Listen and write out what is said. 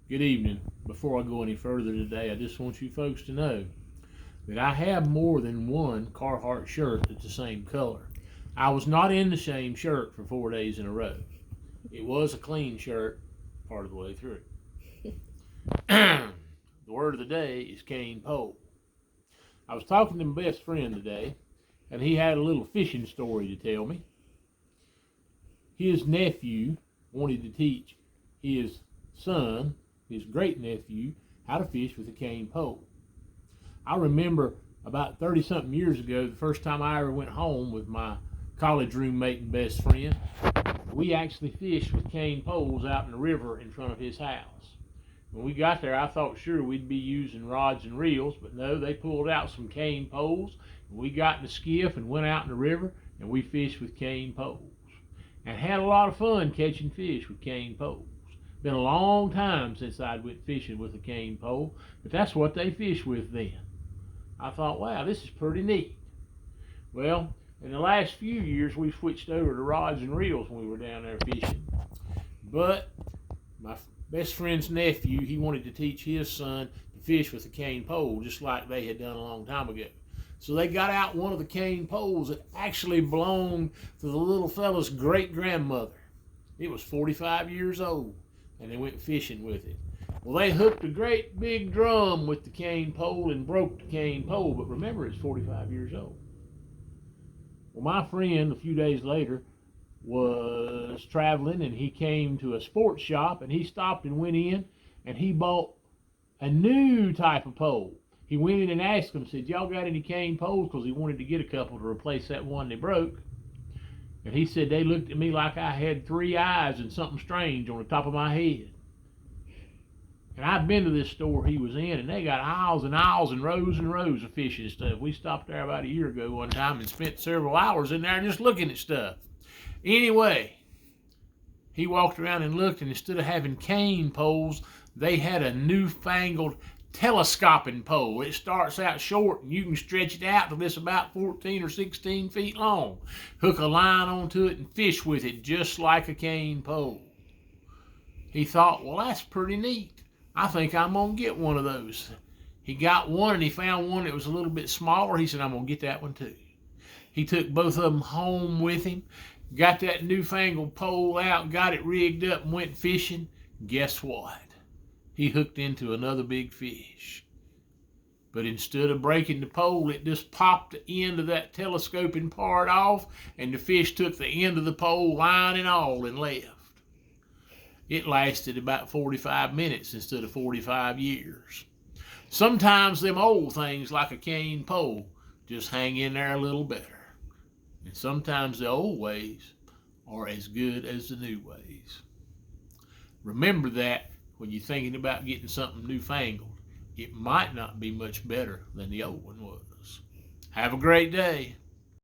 Good evening. Before I go any further today, I just want you folks to know that I have more than one Carhartt shirt that's the same color. I was not in the same shirt for 4 days in a row. It was a clean shirt part of the way through. The word of the day is cane pole. I was talking to my best friend today, and he had a little fishing story to tell me. His nephew wanted to teach his son, his great nephew, how to fish with a cane pole. I remember about 30 something years ago, the first time I ever went home with my college roommate and best friend, we actually fished with cane poles out in the river in front of his house. When we got there, I thought sure we'd be using rods and reels, but no, they pulled out some cane poles. And we got in the skiff and went out in the river, and we fished with cane poles. And had a lot of fun catching fish with cane poles. Been a long time since I'd went fishing with a cane pole, but that's what they fished with then. I thought, wow, this is pretty neat. Well, in the last few years, we switched over to rods and reels when we were down there fishing. But my best friend's nephew, he wanted to teach his son to fish with a cane pole, just like they had done a long time ago. So they got out one of the cane poles that actually belonged to the little fella's great-grandmother. It was 45 years old, and they went fishing with it. Well, they hooked a great big drum with the cane pole and broke the cane pole, but remember, it's 45 years old. Well, my friend, a few days later, was traveling, and he came to a sports shop, and he stopped and went in, and he bought a new type of pole. He went in and asked them, said, y'all got any cane poles? Because he wanted to get a couple to replace that one they broke. And he said, they looked at me like I had three eyes and something strange on the top of my head. And I've been to this store he was in, and they got aisles and aisles and rows of fishing stuff. We stopped there about a year ago one time and spent several hours in there just looking at stuff. Anyway, he walked around and looked, and instead of having cane poles, they had a newfangled telescoping pole. It starts out short, and you can stretch it out till it's about 14 or 16 feet long. Hook a line onto it and fish with it just like a cane pole. He thought, well, that's pretty neat. I think I'm going to get one of those. He got one, and he found one that was a little bit smaller. He said, I'm going to get that one too. He took both of them home with him, got that newfangled pole out, got it rigged up, and went fishing. Guess what? He hooked into another big fish. But instead of breaking the pole, it just popped the end of that telescoping part off, and the fish took the end of the pole, line and all, and left. It lasted about 45 minutes instead of 45 years. Sometimes them old things like a cane pole just hang in there a little better. And sometimes the old ways are as good as the new ways. Remember that when you're thinking about getting something newfangled, it might not be much better than the old one was. Have a great day.